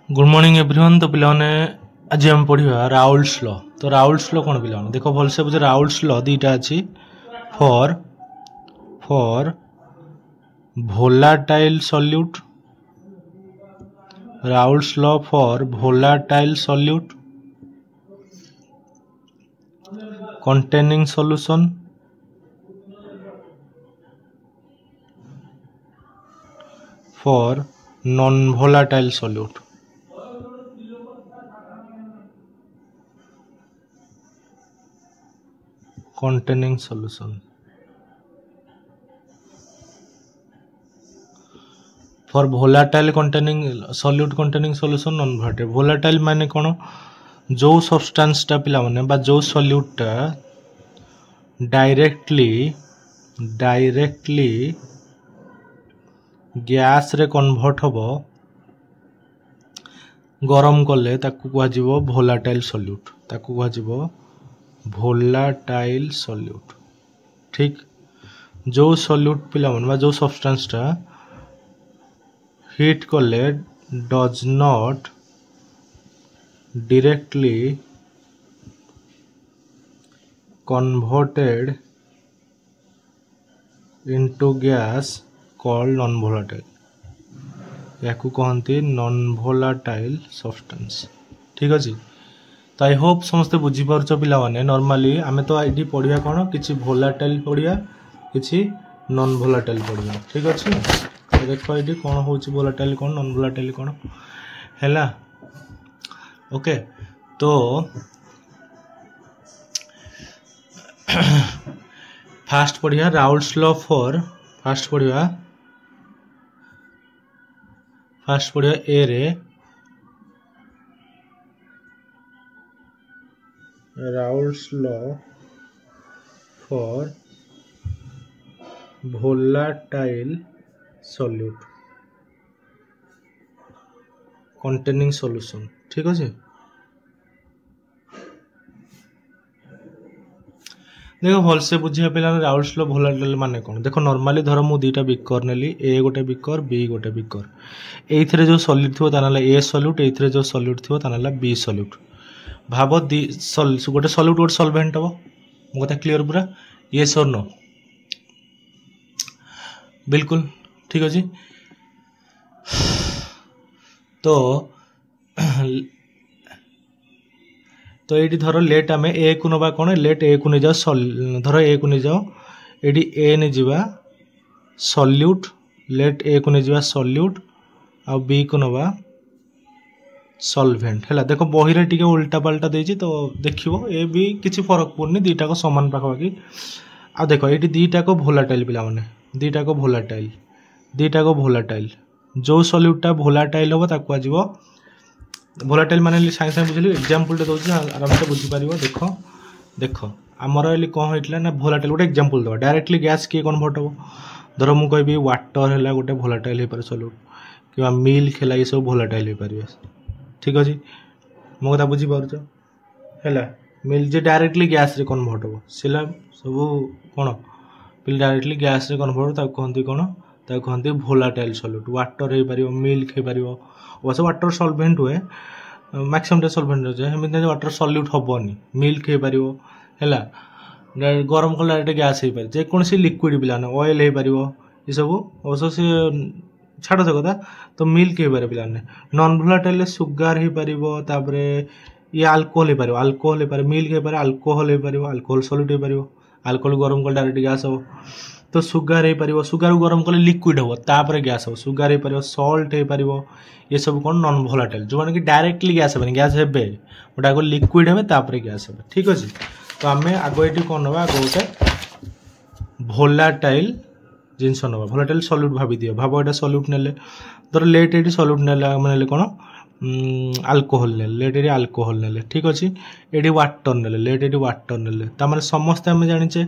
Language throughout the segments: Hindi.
Good morning everyone. तो पिलाने आज हम पढ़ा राउल्स लॉ। तो राउल्स लॉ कौन पिलाने देख भलसे बुझे। राउल्स लॉ दीटा अच्छी for for volatile solute. Raoul's law for volatile solute containing solution for non-volatile solute। containing solution for volatile containing solute containing solution non volatile। volatile माने कौन जो सब्सटेंस टा पिला माने बा जो सॉल्यूट टा डायरेक्टली गैस रे कन्वर्ट होबो गरम कले ताकू कुआ जीवो भोलाटाइल सॉल्यूट। ताकू कुआ जीवो भोलाटाइल सॉल्यूट। ठीक जो सॉल्यूट पिला माने बा जो सब्सटेंस टा हीट कले does not directly converted into gas called non-volatile। याकू कहती नॉन भोलाटाइल सब्सटेंस। ठीक अच्छे। तो आई होप समस्ते बुझीपार पिला माने। नॉर्मली आमे तो ये पढ़िया कौन किसी भोलाटाइल पढ़िया किसी नॉन भोलाटाइल पढ़िया। ठीक अच्छे। तो देख ये कौन हो भोलाटाइल कौन नॉन भोलाटाइल कौन है। ओके तो फास्ट पढ़िया राउल्स लॉ फॉर फास्ट पढ़िया ए रे Raoul's law for volatile solute containing solution। ठीक अच्छे। देखो भलसे बुझे पे राउल्स लॉ भोलाटाइल माने कौन देख। नॉर्मली धर मु दुईटा बिकर नेली ए गोटे बिकर बी गोटे बिकर एइथरे जो सॉल्यूट थो तानाला ए सॉल्यूट एइथरे जो सॉल्यूट थो तानाला बी सॉल्यूट। भाव दी गोटे सॉल्यूट गोटे सॉल्वेंट हबो मो कथा क्लियर पूरा यस और नो बिल्कुल ठीक अच्छे। तो ये धर लेट आम ए को नवा कौन लेट ए को नहीं जाओ धर ए को नहीं जाओ ये ए नहीं जावा सॉल्यूट लेट ए को नहीं जावा सॉल्यूट आ बी को नवा सॉल्वेंट है। देखो बही रे टिके उल्टा पाल्टा देजी तो देखियो ए भी किसी फरक पड़नी दीटा को समान पाखापाखि। आ देखो ये दीटा को भोलाटाइल पिला माने दीटा को भोलाटाइल जो सॉल्यूटा भोलाटाइल हम ताकू आज भोलाटाइल माने सागे सागे बुझे एग्जांपल दौर आराम से बुझीपार। देख देख आमर ये कौन होता ना भोलाटाइल गोटे एग्जांपल दवा डायरेक्टली गैस किए कन्वर्ट हम धर मुझे कहबी वाटर है गोटे भोलाटाइल हो पारे सॉल्यूट कि मिल्क है ये सब भोलाटाइल हो पारे। ठीक अच्छे मो कथा बुझीपार है मिल्क जे डायरेक्टली गैस रे कन्वर्ट हम से सब कौन पे डायरेक्टली गैस रे कन्वर्ट कहते कौन कहते भोलाटाइल सॉल्यूट। वाटर हो पार मिल्क हो पार वैसे वाटर सॉल्वेंट हुए मैक्सिमम टे सॉल्वेंट होते वाटर सॉल्यूट हेनी मिल्क हो पार है गरम कला डायरेक्ट गैस हो पारे जेकोसी लिक्विड पिलाने ऑयल हो पार ये सब अवश्य से छाड़ से कथा। तो मिल्क हो पारे पिलाने नॉन भोलाटाइल सुगार हो पार ये अल्कोहल हो पारे मिल्क हो पारे अल्कोहल हो पार अल्कोहल सॉल्यूट हो पार अल्कोहल गरम कले डायरेक्ट गैस हो। तो सुगार हो पार सुगार गरम कले लिक्विड हम तापर गैस हो सुगार हो पार सल्ट हो पार ये सब कौन नॉन भोलाटाइल जो मैंने कि डायरेक्टली गैस हे गैस हे बट आगे लिक्विड हे तापर गैस हे। ठीक अच्छे। तो आम आग ये कौन ना आग गोटे भोलाटाइल जिनस ना भोलाटाइल सॉल्यूट भाभी दियो भाव यहाँ सॉल्यूट नेले धर लेट ये सॉल्यूट ने कौन अल्कोहल ने लेट ये अल्कोहल ने। ठीक अच्छे। ये वाटर ने लेट ये वाटर ने समस्ते आम जाचे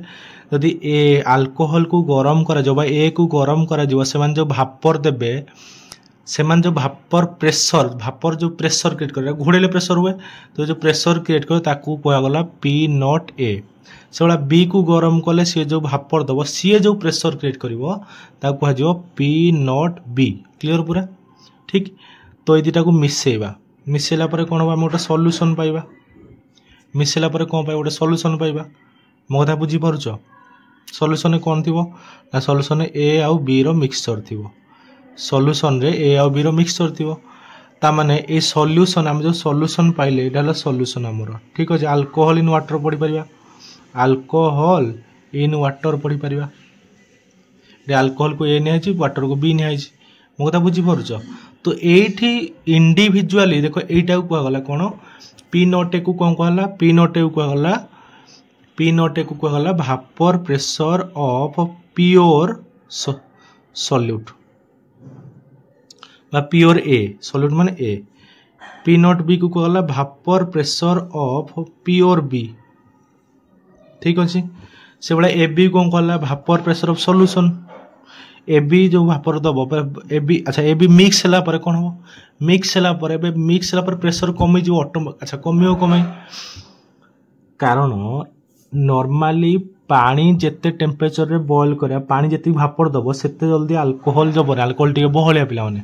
जदि ए अल्कोहल को गरम करा ए को गरम करा जो भापर देबे से जो भापर जो प्रेशर क्रिएट कर घोड़े प्रेशर हुए तो जो प्रेशर क्रिएट कर ताकू कहगला पी नॉट ए से भाया बी को गरम कले सी जो भापर दब सी जो प्रेशर क्रिएट कर पी नॉट बी। क्लीयर पूरा ठीक। तो ये दुटा को मिसेइबा मिसेला पर कौन हम गोटे सल्यूशन पाइबा मिसेला पर कौन पाइबा गोटे सल्यूशन पाइबा मो कथा बुझी पारुछ सल्यूशन कौन थी ना सल्यूशन ए आउ बी रो मिक्सचर थी सल्यूशन रे ए आउ बी रो मिक्सचर थी ता माने ए सल्यूशन आम जो सल्यूशन पाइले एटा सल्यूशन आमर ठीक अच्छे अल्कोहल इन वाटर पढ़ी पारिबा अल्कोहल इन वाटर पढ़ी पारिबा अल्कोहल को ए निहाई वाटर को बी निहाई मो कथा बुझी पारुछ तो एठी इंडिविजुअली देखो एटा को कहगला कोन पी नॉट ए को कोन कहला पी नॉट ए को कहगला पी नॉट ए को कहगला vapour pressure of pure solute बा प्योर ए सॉल्यूट माने ए पी नॉट बी को कहला vapour pressure of pure B ठीक अच्छे से बड़ा ए बी कौन कहला vapour pressure of solution A B जो भापर दब ए बी अच्छा ए बी मिक्स होला पर कौन हो मिक्स होला पर एबे मिक्स होला पर प्रेशर कमी जो ऑटो अच्छा कमियो कमे कारण नॉर्मली पानी जिते टेम्परेचर रे बॉईल करा पानी जिते भापर दब सेते जल्दी अल्कोहल जब अल्कोहल टिके बहलिया पिला माने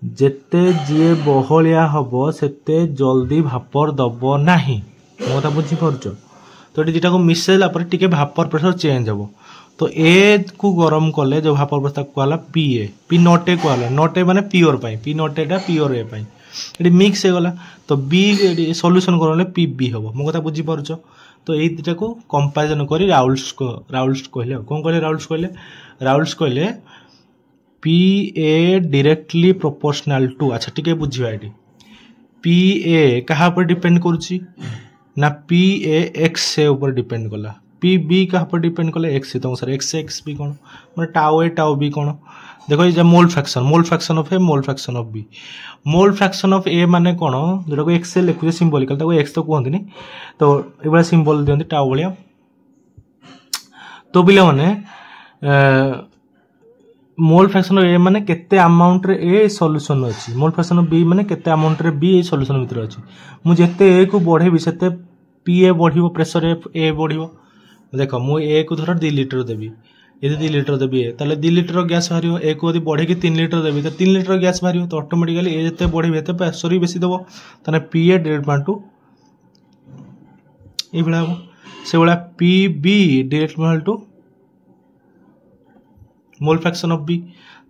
जेते जी बहलिया हबो सेते जल्दी भापर दब नाही मोता बुझी पारुछ तो ये दुटा को मिसेला पर टिके भापर प्रेशर चेंज हबो तो ए को गरम कले जो भापर प्रेशर कहला P A P not a कहला नॉट ए माने pure pi P not Etah pure A pi AD mix हे गला तो बी सॉल्यूशन करले पी बी हबो मो कथा बुझी पारुछ तो ए दुटा को कंपैरिजन करी राउल्स कहले कोन कहले राउल्स कहले p a directly proportional to अच्छा टिके बुझिबा एटी पी ए कहा पर डिपेंड करूची ना पी ए एक्स से ऊपर डिपेंड कला पी बी कहा पर डिपेंड कले एक्स से तो सर एक्स एक्स बी कौन माने टाउ ए टाउ बी कौन देखो ये mole fraction of A mole fraction of B mole fraction of A माने कौन जोटा को एक्स से लिखुचे सिंबॉलिकल ताको एक्स तो कहंतनी तो एबा सिंबल दियंती टाउ भलिया तो बिला माने मोल फ्रैक्शन ऑफ ए माने केते अमाउंट रे ए सॉल्यूशन अछि मोल फ्रैक्शन ऑफ बी माने केते अमाउंट रे बी ए सॉल्यूशन भीतर अछि मु जेते ए को बढ़ेबी सेते पी ए बढ़िबो प्रेशर ए बढ़िबो देखो मु ए को धर 2 लीटर देबी यदि 2 लीटर देबी ताले 2 लीटर गैस बाहरियो ए को यदि बढ़े कि 3 लीटर देबी तो 3 लीटर गैस बाहरियो तो ऑटोमेटिकली ए जते बढ़िबे ते प्रेशर भी बेसी देबो ताने पी ए 1.2 ए बडा से बडा P B 1.2 mole fraction of B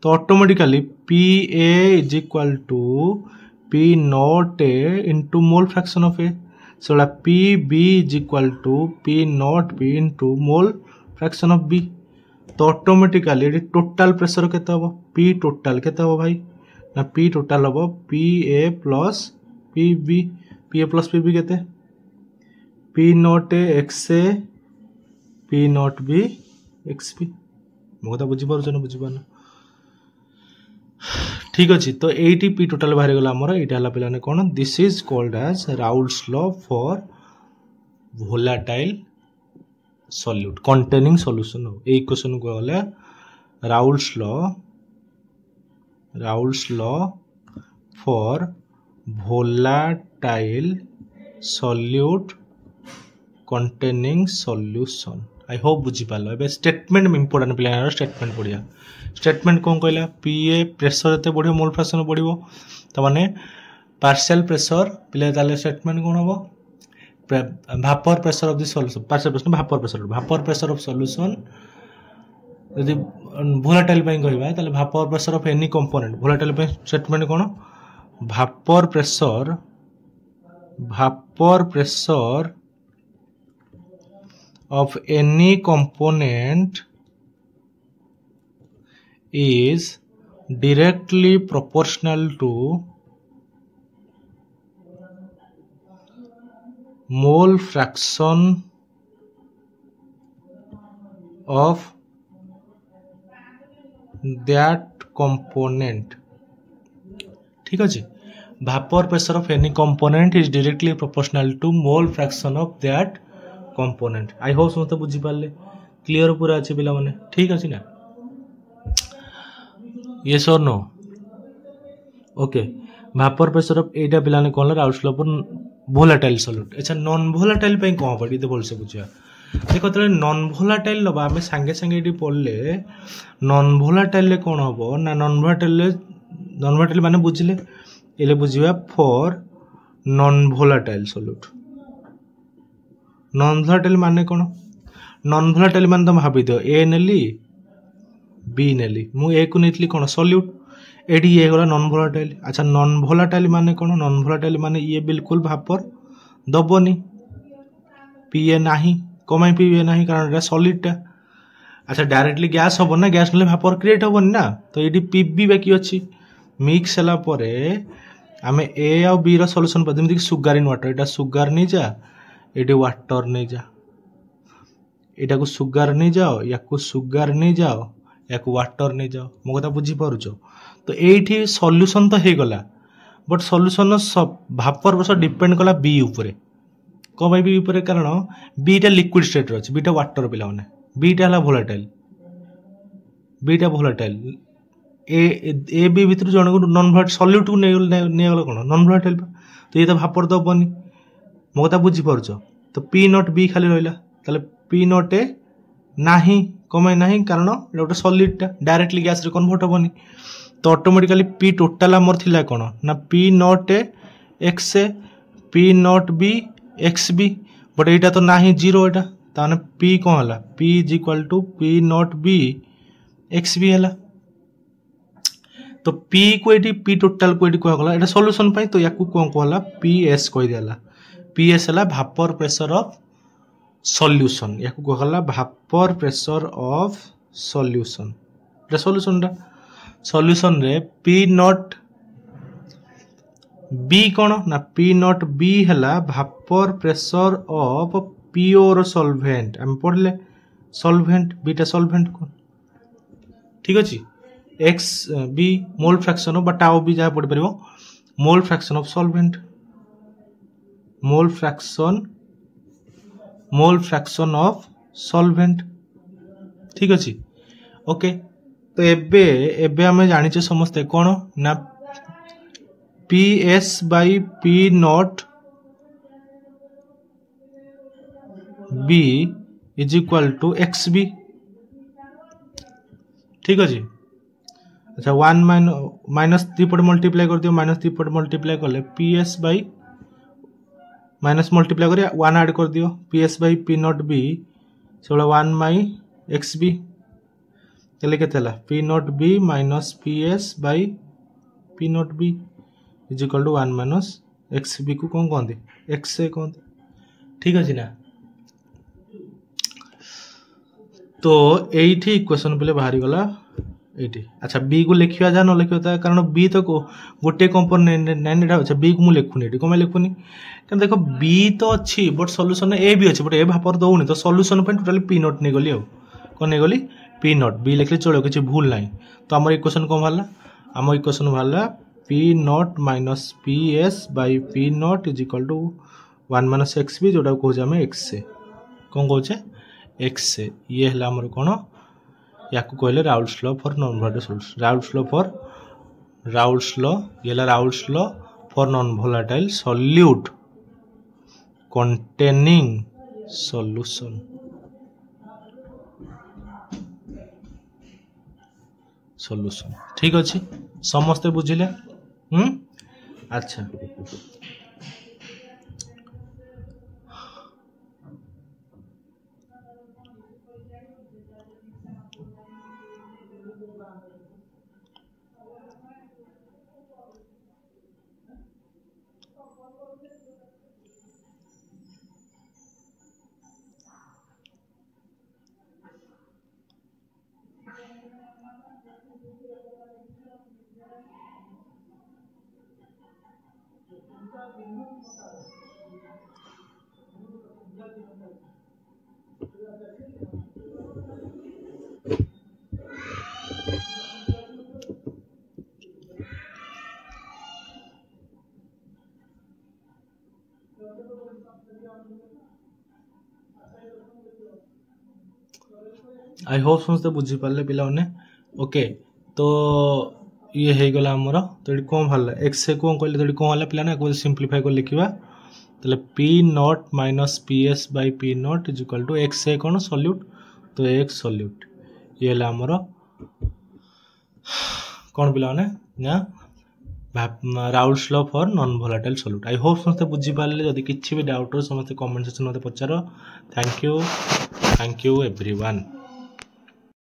तो automatically P A is equal to P not A into mole fraction of A so P B is equal to P not B into mole fraction of B तो ऑटोमेटिकली टोटल प्रेशर केते हबो पी टोटल केते हबो भाई ना पी टोटल हबो P A plus P B केते P not a x A P not be x B मोटा बुझी पारुछ ना बुझी पाना ठीक अच्छे तो एटी पी टोटल बाहर गला हमर एटा हला पिलाने कोन this is called as Raoult's law for volatile solute containing solution a equation को गले Raoult's law for volatile solute containing solution I hope बुझी पालो एबे स्टेटमेंट इंपोर्टेंट पिलाने स्टेटमेंट पढ़िया स्टेटमेंट कौन कहला पी ए प्रेशर एते बढ़ियो मोल फ्रैक्शन बढ़ियो त माने पार्शियल प्रेशर पिले ताले स्टेटमेंट कौन हबो vapour pressure of the solution partial pressure vapour pressure of solution यदि वोलेटाइल पई कहबा ताले vapour pressure of any component volatile पई स्टेटमेंट कौन vapour pressure of any component is directly proportional to mole fraction of that component ठीक अच्छे vapor pressure of any component is directly proportional to mole fraction of that component I hope समस्त बुझी पाले क्लियर पूरा अच्छे पिला माने ठीक अछि ना यस और नो ओके भापर प्रेशर ऑफ एटा पिला ने कहला Raoul's law for volatile solute अच्छा नॉन वोलेटाइल पई कोन पड़ी तो बोल से बुझिया देखो तले नॉन वोलेटाइल लबा हमें संगे संगे एटी पड़ले नॉन वोलेटाइल ले कोन हबो ना नॉन वोलेटाइल ले नॉन वोलाटाइल माने बुझिले एले बुझिबा for non volatile solute non volatile माने कोन नॉन वोलाटाइल माने तुम भाबी दियो ए नेली बी नेली मु ए को नेतली कोन सॉल्यूट एडी ये गला नॉन वोलाटाइल अच्छा नॉन वोलाटाइल माने कोन नॉन वोलाटाइल माने ये बिल्कुल भापर दबोनी पीए नाही कमाई पीए नाही कारण एटा सॉलिड टा अच्छा डायरेक्टली गैस हबो ना गैस नले भापर क्रिएट हबोनी ना तो एडी पीबी बाकी अछि मिक्स हला परे आमे ए आ बी रो सॉल्यूशन पर Zeme sugar in water Etah sugar नै जा एडी वाटर नै जा एटा को सुगर नै जाओ या को सुगर नै जाओ या को वाटर नै जाओ मो कथा बुझी पारुचो तो एठी सॉल्यूशन तो हे गला बट सॉल्यूशन भापर बस डिपेंड कला बी ऊपर को भाई बी ऊपर कारण बी टा लिक्विड स्टेट रो अछि बी टा वाटर पिला माने बी टा हला वोलेटाइल बी टा वोलेटाइल ए बी भीतर जण को नॉन वोलेटाइल सॉल्यूट को नै गला कोन नॉन वोलेटाइल तो ये तो भापर दबनी मो कथा बुझी पारुचो तो पी नॉट बी खाली रहला ताले पी नॉट ए नाही कमाई नाही कारण एटा गोटे सॉलिड टा डायरेक्टली गैस रे कन्वर्ट होबनी तो ऑटोमेटिकली पी टोटल हमर थिला कोन ना P not a x A P not be x b but एटा तो नाही जीरो एटा ताने पी कोन हला p is equal to P not be x b हला तो पी को एटी पी टोटल को एटी को हला एटा सॉल्यूशन पई तो याकू कोन को हला पी एस कहि देला पी एस हला भापर प्रेशर ऑफ सॉल्यूशन याकू को हला भापर प्रेशर ऑफ सॉल्यूशन एटा सॉल्यूशन रे पी नॉट बी कोन ना पी नॉट बी हला vapour pressure of pure solvent हम पढ़ले सॉल्वेंट बीटा सॉल्वेंट कोन ठीक अछि X B mole fraction of टाउ बी जा पढ़ परिबो mole fraction of solvent mole fraction of solvent ठीक अछि ओके तो एबे हमें जानी छे समस्ते कोन ना p S by P not be is equal to x b ठीक अछि अच्छा 1 माइनस 3 पट मल्टीप्लाई कर दियो माइनस 3 पट मल्टीप्लाई करले P S by minus multiply करिया 1 ऐड कर दियो P S by P not B से 1 माई एक्स बी केले केतेला P not B minus P S by P not be is equal to 1 minus x B को कोन कहंदी एक्स से कहंदी ठीक अछि ना तो एठी इक्वेशन पले बाहरी गला एठी अच्छा बी को लिखिया जा न लिखियो ता कारण बी तो को गोटे कंपोनेंट नाइन अच्छा बी को मु लिखुनी एठी कोमे लिखुनी कारण देखो बी तो अछि बट सॉल्यूशन ए भी अछि बट ए भापर दउनी तो सॉल्यूशन पे टोटली पी नॉट नै गली कोन नै गली पी नॉट बी लिखले चलो किछ भूल नाही तो हमर इक्वेशन कोन भाला हमर इक्वेशन भाला p nought minus P S by P nought is equal to 1 minus x b जोटा को जामे एक्स से कोन कहछे एक्स से ये हला हमर कोन याकू कहले Raoul's law for non volatile solution Raoult's law ये हला Raoul's law for non volatile solute containing solution ठीक अछि समस्त बुझिले अच्छा आई होप समस्त बुझी पाले पिला ने ओके तो ये हे गला हमर तो एडी कोन भला x से कोन कहले तो एडी कोन हला पिला ने को सिंपलीफाई कर लिखिबा तले p nought minus ps by p nought is equal to x से कोन सॉल्यूट तो x सॉल्यूट ये हला हमर कोन पिला ने ना Raoult's law for non volatile solute. I hope समस्ते बुझीपारे। जदि किसी भी डाउट हो समस्ते कमेंट सेक्शन मते पचार। Thank you everyone.